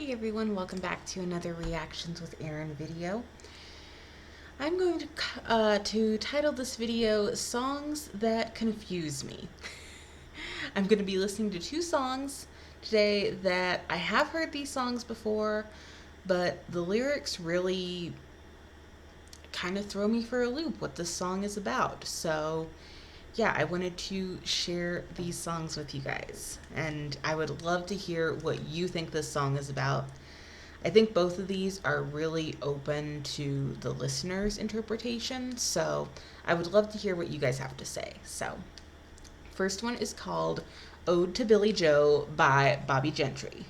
Hey everyone, welcome back to another Reactions with Aaron video. I'm going to title this video Songs That Confuse Me. I'm going to be listening to two songs today that I have heard these songs before, but the lyrics really kind of throw me for a loop what this song is about. So yeah, I wanted to share these songs with you guys, and I would love to hear what you think this song is about. I think both of these are really open to the listener's interpretation, so I would love to hear what you guys have to say. So, first one is called Ode to Billie Joe by Bobbie Gentry.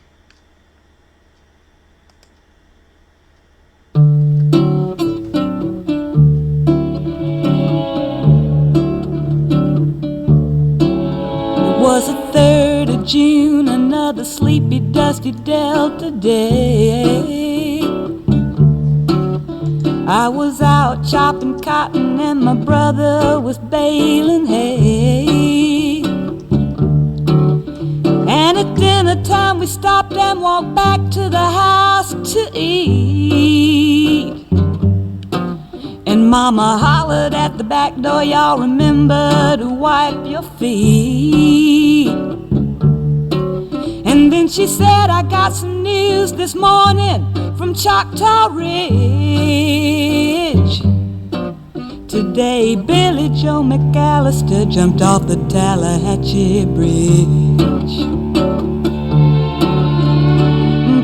Was the 3rd of June, another sleepy, dusty Delta day. I was out chopping cotton and my brother was baling hay. And at dinner time we stopped and walked back to the house to eat. And Mama hollered at the back door, y'all remember to wipe your feet. And then she said, I got some news this morning from Choctaw Ridge. Today Billie Joe McAllister jumped off the Tallahatchie Bridge.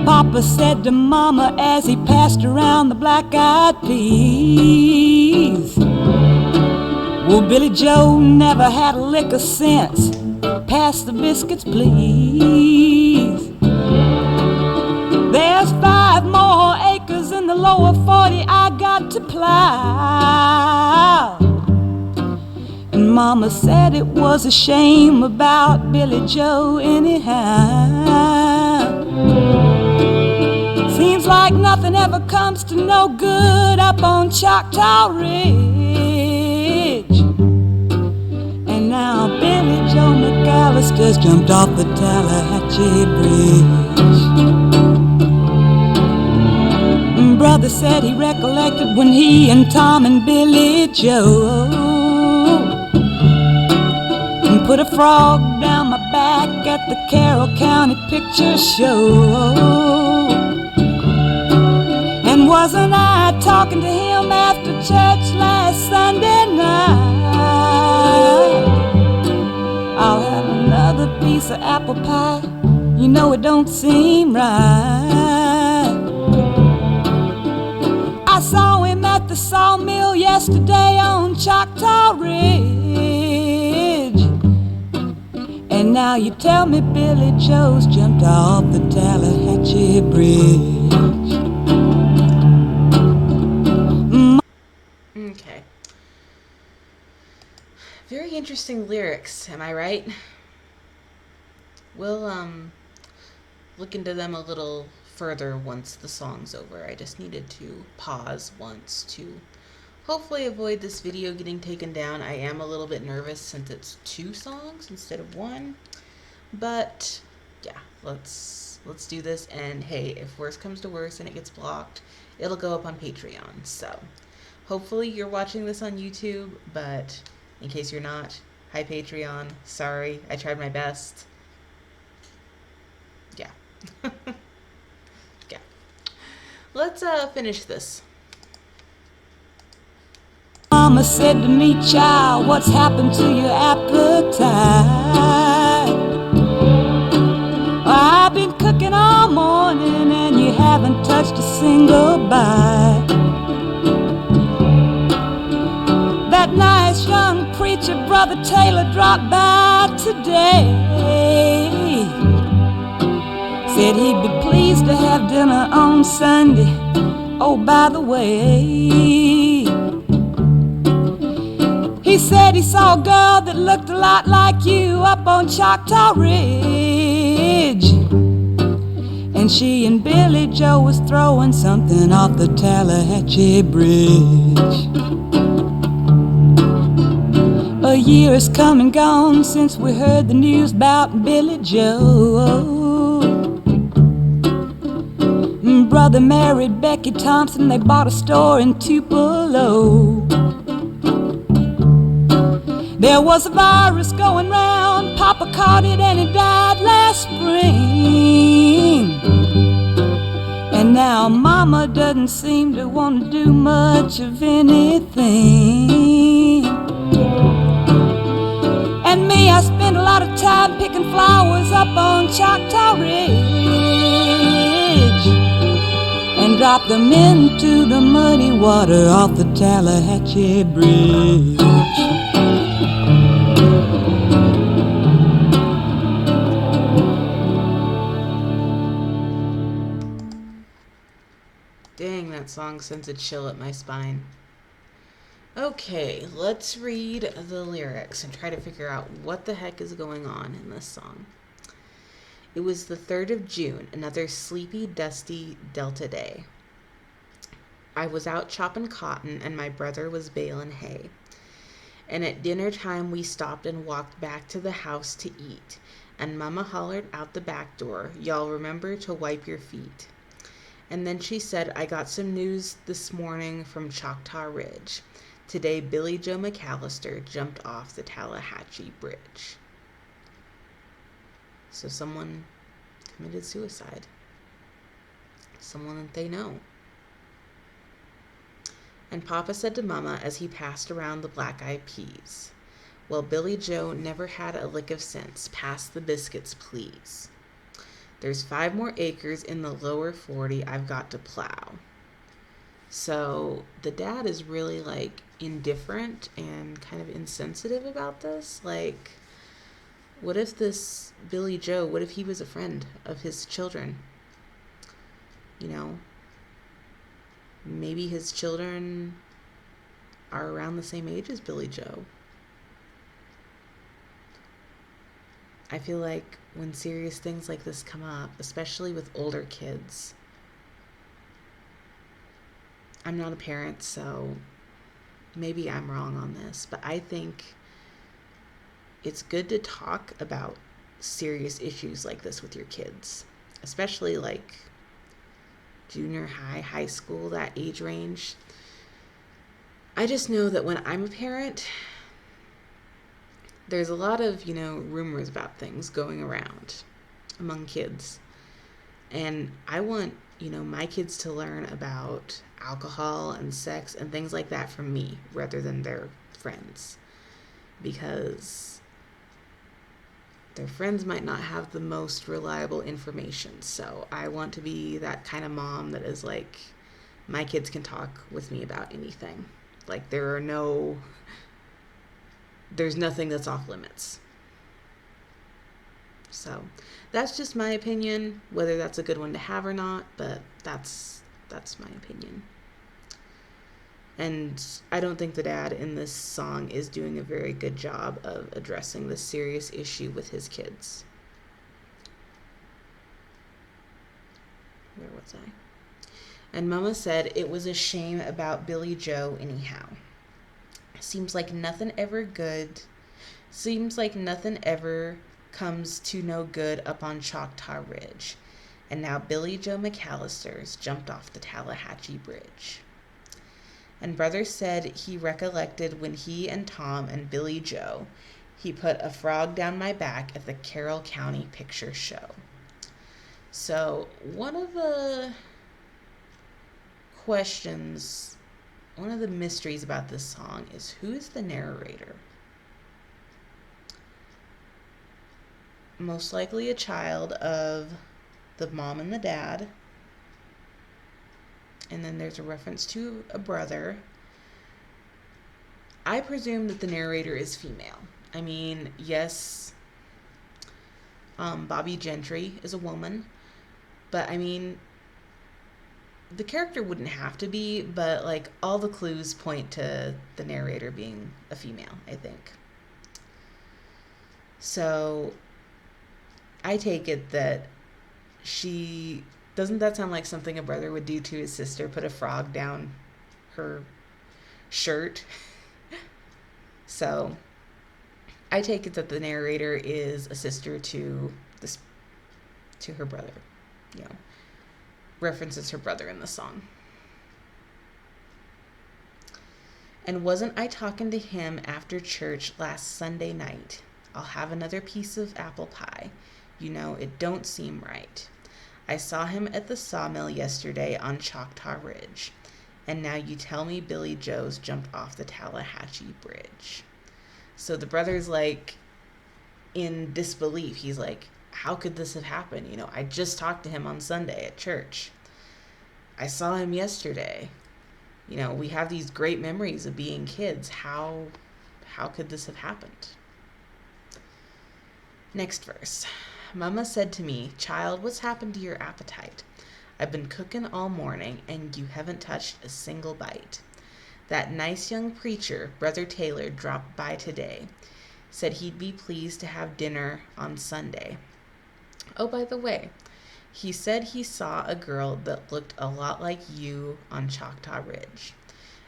Papa said to Mama as he passed around the black-eyed peas, well, Billie Joe never had a lick of sense. Pass the biscuits, please. There's 5 more acres in the lower 40 I got to plow. And Mama said it was a shame about Billie Joe anyhow. Seems like nothing ever comes to no good up on Choctaw Ridge. And now Billie Joe McAllister's jumped off the Tallahatchie Bridge. Brother said he recollected when he and Tom and Billie Joe put a frog down my back at the Carroll County Picture Show. And wasn't I talking to him after church last Sunday night? I'll have another piece of apple pie. You know it don't seem right. I saw him at the sawmill yesterday on Choctaw Ridge. And now you tell me Billie Joe's jumped off the Tallahatchie Bridge. Okay. Very interesting lyrics, am I right? We'll look into them a little further once the song's over. I just needed to pause once to hopefully avoid this video getting taken down. I am a little bit nervous since it's 2 songs instead of 1. But yeah, let's do this, and hey, if worse comes to worse and it gets blocked, it'll go up on Patreon. So hopefully you're watching this on YouTube, but in case you're not, hi Patreon. Sorry, I tried my best. Yeah. Yeah. Let's finish this. Mama said to me, child, what's happened to your appetite? I've been cooking all morning and you haven't touched a single bite. That nice young preacher, Brother Taylor, dropped by today. Said he'd be pleased to have dinner on Sunday. Oh, by the way, he said he saw a girl that looked a lot like you up on Choctaw Ridge. And she and Billie Joe was throwing something off the Tallahatchie Bridge. A year has come and gone since we heard the news about Billie Joe. brother married Becky Thompson. They bought a store in Tupelo. There was a virus going round. Papa caught it and he died last spring. And now Mama doesn't seem to want to do much of anything. And me, I spend a lot of time picking flowers up on Choctaw Ridge and drop them into the muddy water off the Tallahatchie Bridge. Dang, that song sends a chill up my spine. Okay, let's read the lyrics and try to figure out what the heck is going on in this song. It was the 3rd of June, another sleepy, dusty Delta day. I was out chopping cotton and my brother was baling hay. And at dinner time we stopped and walked back to the house to eat. And Mama hollered out the back door, "Y'all remember to wipe your feet." And then she said, "I got some news this morning from Choctaw Ridge. Today, Billie Joe McAllister jumped off the Tallahatchie Bridge." So someone committed suicide. Someone that they know. And Papa said to Mama as he passed around the black-eyed peas, "Well, Billie Joe never had a lick of sense. Pass the biscuits, please. There's 5 more acres in the lower 40 I've got to plow." So the dad is really like indifferent and kind of insensitive about this. Like, what if this Billie Joe, what if he was a friend of his children? You know, maybe his children are around the same age as Billie Joe. I feel like when serious things like this come up, especially with older kids, I'm not a parent, so maybe I'm wrong on this, but I think it's good to talk about serious issues like this with your kids, especially like junior high, high school, that age range. I just know that when I'm a parent, there's a lot of, rumors about things going around among kids. And I want, my kids to learn about alcohol and sex and things like that from me rather than their friends. Because their friends might not have the most reliable information. So I want to be that kind of mom that is like, my kids can talk with me about anything. Like there's nothing that's off limits. So that's just my opinion, whether that's a good one to have or not, but that's my opinion. And I don't think the dad in this song is doing a very good job of addressing this serious issue with his kids. Where was I? And Mama said it was a shame about Billie Joe anyhow. Seems like nothing ever comes to no good up on Choctaw Ridge. And now Billie Joe McAllister's jumped off the Tallahatchie Bridge. And Brother said he recollected when he and Tom and Billie Joe, he put a frog down my back at the Carroll County Picture Show. So one of the mysteries about this song is, who is the narrator? Most likely a child of the mom and the dad. And then there's a reference to a brother. I presume that the narrator is female. I mean, yes, Bobbie Gentry is a woman. But I mean, the character wouldn't have to be, but like all the clues point to the narrator being a female, I think. So I take it that doesn't that sound like something a brother would do to his sister, put a frog down her shirt? So I take it that the narrator is a sister to her brother, references her brother in the song. And wasn't I talking to him after church last Sunday night? I'll have another piece of apple pie. You know, it don't seem right. I saw him at the sawmill yesterday on Choctaw Ridge. And now you tell me Billie Joe's jumped off the Tallahatchie Bridge. So the brother's like in disbelief. He's like, how could this have happened? You know, I just talked to him on Sunday at church. I saw him yesterday. You know, we have these great memories of being kids. How could this have happened? Next verse. Mama said to me, child, what's happened to your appetite? I've been cooking all morning, and you haven't touched a single bite. That nice young preacher, Brother Taylor, dropped by today. Said he'd be pleased to have dinner on Sunday. Oh, by the way, he said he saw a girl that looked a lot like you on Choctaw Ridge,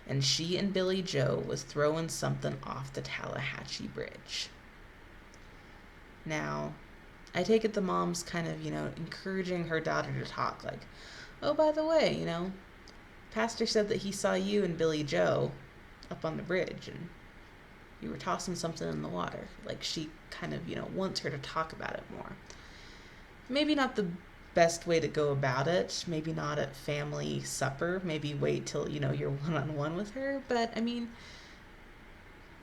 and she and Billie Joe was throwing something off the Tallahatchie Bridge. Now, I take it the mom's kind of, encouraging her daughter to talk, like, oh, by the way, Pastor said that he saw you and Billie Joe up on the bridge, and you were tossing something in the water. Like, she kind of, wants her to talk about it more. Maybe not the best way to go about it. Maybe not at family supper. Maybe wait till, you're one-on-one with her. But,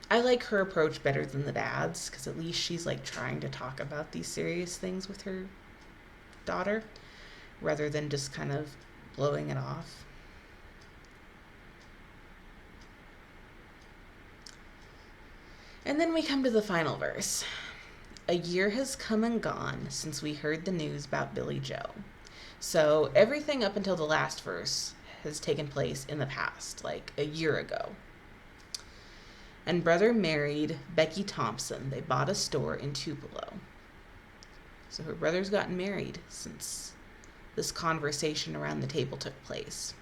I like her approach better than the dad's, because at least she's, trying to talk about these serious things with her daughter, rather than just kind of blowing it off. And then we come to the final verse. A year has come and gone since we heard the news about Billie Joe. So everything up until the last verse has taken place in the past, like a year ago. And brother married Becky Thompson. They bought a store in Tupelo. So her brother's gotten married since this conversation around the table took place.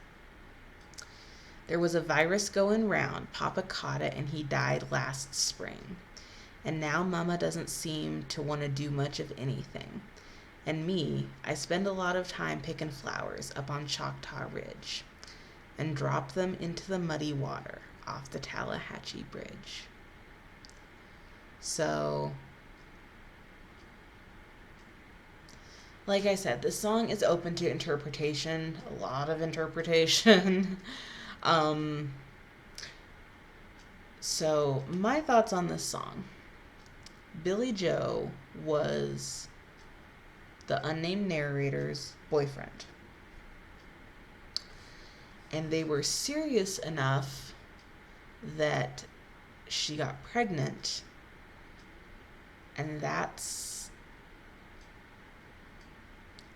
There was a virus going round. Papa caught it and he died last spring. And now Mama doesn't seem to want to do much of anything. And me, I spend a lot of time picking flowers up on Choctaw Ridge and drop them into the muddy water off the Tallahatchie Bridge. So, like I said, this song is open to interpretation, a lot of interpretation. So my thoughts on this song. Billie Joe was the unnamed narrator's boyfriend. And they were serious enough that she got pregnant. And that's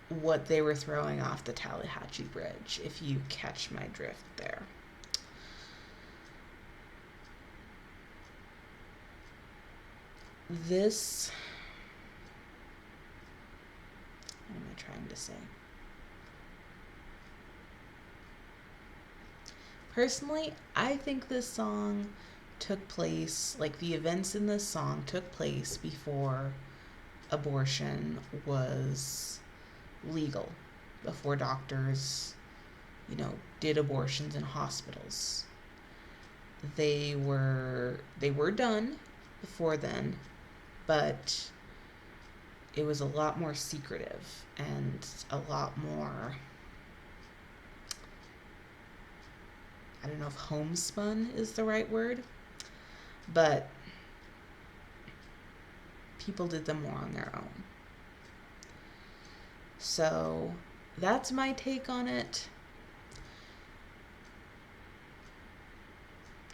what they were throwing off the Tallahatchie Bridge, if you catch my drift there. This, what am I trying to say? Personally, I think this song took place, the events in this song took place before abortion was legal, before doctors, did abortions in hospitals. They were done before then, but it was a lot more secretive and a lot more, I don't know if homespun is the right word, but people did them more on their own. So that's my take on it.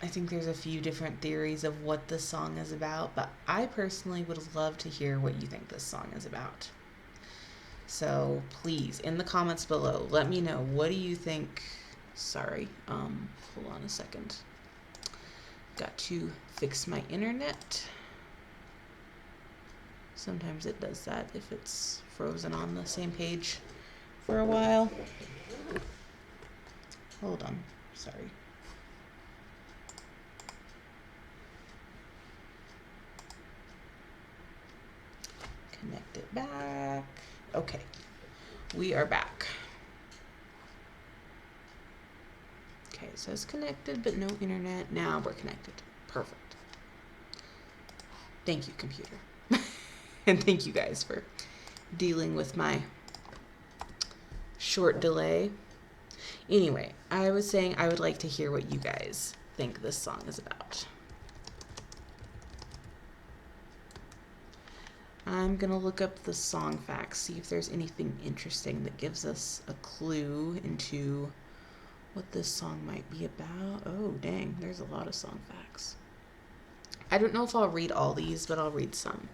I think there's a few different theories of what this song is about, but I personally would love to hear what you think this song is about. So please, in the comments below, let me know, what do you think? Sorry, hold on a second. Got to fix my internet. Sometimes it does that if it's frozen on the same page for a while. Hold on, sorry. Connect it back. Okay, we are back. it says connected, but no internet. Now we're connected. Perfect. Thank you, computer. And thank you guys for dealing with my short delay. Anyway, I was saying I would like to hear what you guys think this song is about. I'm going to look up the song facts, see if there's anything interesting that gives us a clue into what this song might be about. Oh, dang, there's a lot of song facts. I don't know if I'll read all these, but I'll read some.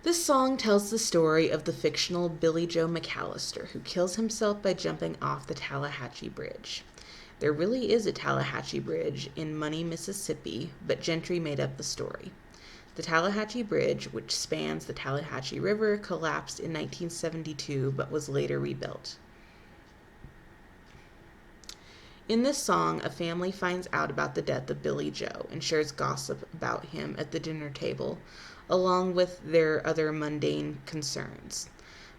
This song tells the story of the fictional Billie Joe McAllister, who kills himself by jumping off the Tallahatchie Bridge. There really is a Tallahatchie Bridge in Money, Mississippi, but Gentry made up the story. The Tallahatchie Bridge, which spans the Tallahatchie River, collapsed in 1972 but was later rebuilt. In this song, a family finds out about the death of Billie Joe and shares gossip about him at the dinner table, along with their other mundane concerns.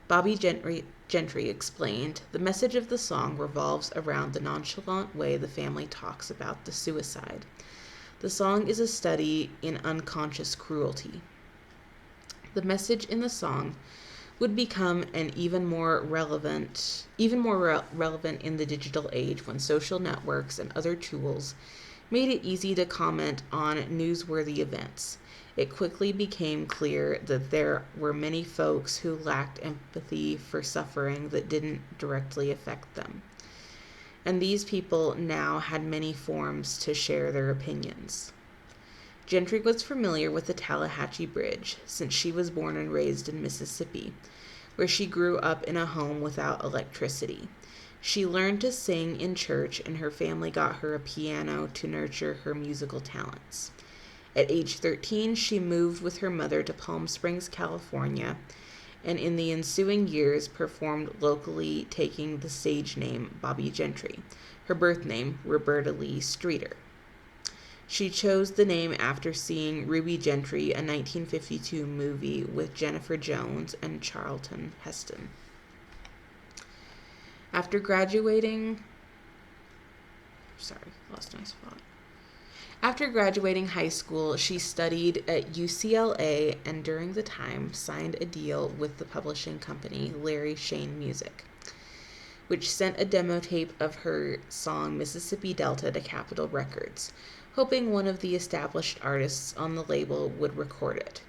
Bobbie Gentry explained, "The message of the song revolves around the nonchalant way the family talks about the suicide. The song is a study in unconscious cruelty. The message in the song would become an even more relevant in the digital age when social networks and other tools made it easy to comment on newsworthy events. It quickly became clear that there were many folks who lacked empathy for suffering that didn't directly affect them. And these people now had many forms to share their opinions." Gentry was familiar with the Tallahatchie Bridge since she was born and raised in Mississippi, where she grew up in a home without electricity. She learned to sing in church, and her family got her a piano to nurture her musical talents. At age 13, she moved with her mother to Palm Springs, California, and in the ensuing years performed locally, taking the stage name Bobbie Gentry, her birth name Roberta Lee Streeter. She chose the name after seeing Ruby Gentry, a 1952 movie with Jennifer Jones and Charlton Heston. After graduating high school, she studied at UCLA and during the time signed a deal with the publishing company Larry Shane Music, which sent a demo tape of her song Mississippi Delta to Capitol Records, hoping one of the established artists on the label would record it.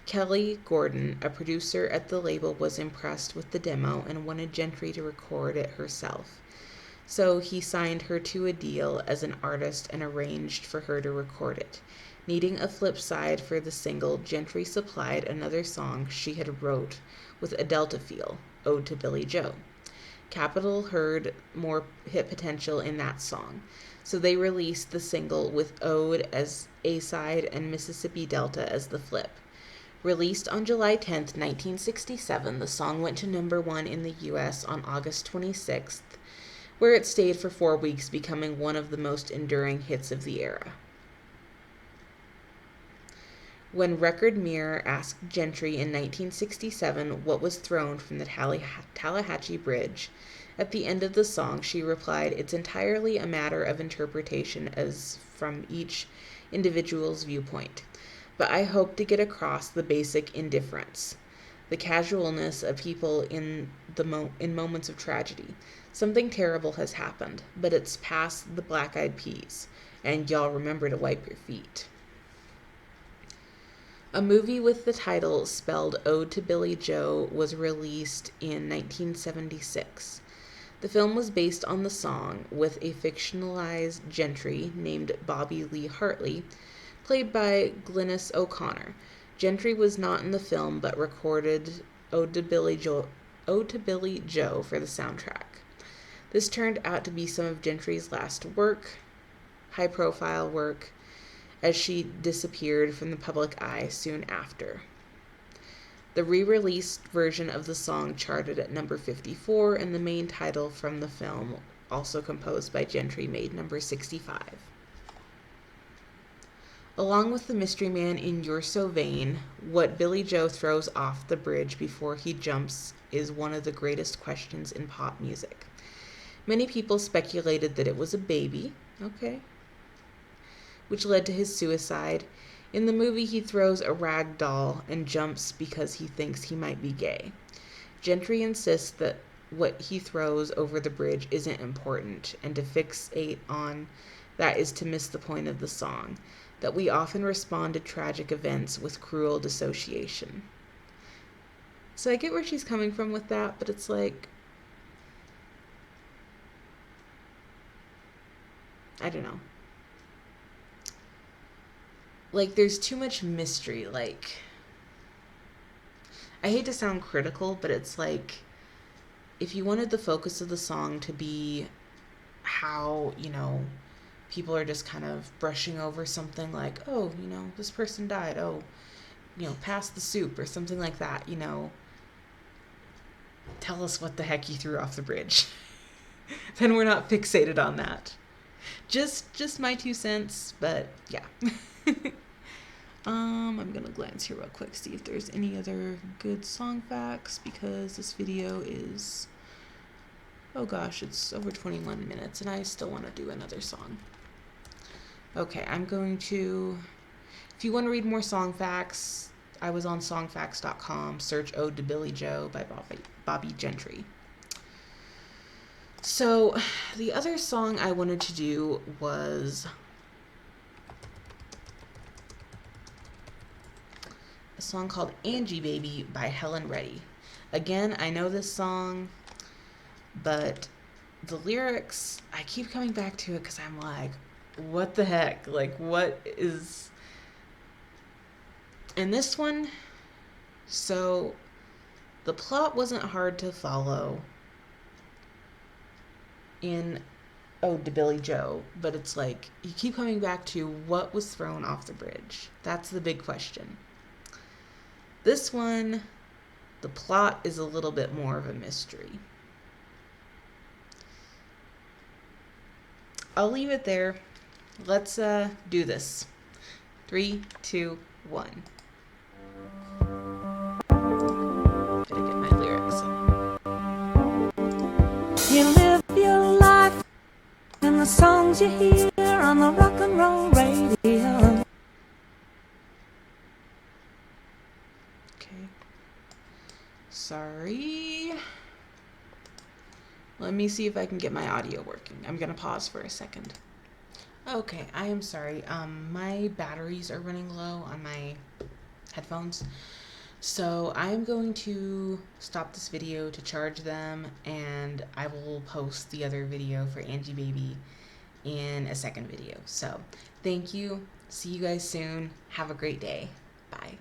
Kelly Gordon, a producer at the label, was impressed with the demo and wanted Gentry to record it herself. So he signed her to a deal as an artist and arranged for her to record it. Needing a flip side for the single, Gentry supplied another song she had wrote with a Delta feel, Ode to Billie Joe. Capitol heard more hit potential in that song, so they released the single with Ode as A-side and Mississippi Delta as the flip. Released on July 10th, 1967, the song went to number 1 in the U.S. on August 26th, where it stayed for 4 weeks, becoming one of the most enduring hits of the era. When Record Mirror asked Gentry in 1967 what was thrown from the Tallahatchie Bridge, at the end of the song she replied, "It's entirely a matter of interpretation as from each individual's viewpoint. But I hope to get across the basic indifference, the casualness of people in moments of tragedy. Something terrible has happened, but it's past the black-eyed peas, and y'all remember to wipe your feet." A movie with the title spelled Ode to Billie Joe was released in 1976. The film was based on the song, with a fictionalized Gentry named Bobbie Lee Hartley, played by Glynis O'Connor. Gentry was not in the film but recorded Ode to Billie Joe for the soundtrack. This turned out to be some of Gentry's last work, high-profile work, as she disappeared from the public eye soon after. The re-released version of the song charted at number 54, and the main title from the film, also composed by Gentry, made number 65. Along with the mystery man in You're So Vain, what Billie Joe throws off the bridge before he jumps is one of the greatest questions in pop music. Many people speculated that it was a baby, okay, which led to his suicide. In the movie, he throws a rag doll and jumps because he thinks he might be gay. Gentry insists that what he throws over the bridge isn't important, and to fixate on that is to miss the point of the song, that we often respond to tragic events with cruel dissociation. So I get where she's coming from with that, but it's like, I don't know. Like, there's too much mystery. Like, I hate to sound critical, but it's like, if you wanted the focus of the song to be how, people are just kind of brushing over something like, oh, this person died. Oh, pass the soup or something like that, tell us what the heck you threw off the bridge. Then we're not fixated on that. Just my 2 cents, but yeah. I'm gonna glance here real quick, see if there's any other good song facts, because this video is, oh gosh, it's over 21 minutes and I still want to do another song. Okay, I'm going to, if you want to read more song facts, I was on songfacts.com, search Ode to Billie Joe by Bobbie Gentry. So the other song I wanted to do was a song called Angie Baby by Helen Reddy. Again, I know this song, but the lyrics, I keep coming back to it because I'm like, what the heck? Like, what is... And this one, so the plot wasn't hard to follow in Ode to Billie Joe, but it's like, you keep coming back to what was thrown off the bridge. That's the big question. This one, the plot is a little bit more of a mystery. I'll leave it there. Let's do this. 3, 2, 1. Gotta get my lyrics in. You live your life in the songs you hear on the rock and roll radio. Okay. Sorry. Let me see if I can get my audio working. I'm gonna pause for a second. Okay, I am sorry. My batteries are running low on my headphones. So I'm going to stop this video to charge them, and I will post the other video for Angie Baby in a second video. So thank you. See you guys soon. Have a great day. Bye.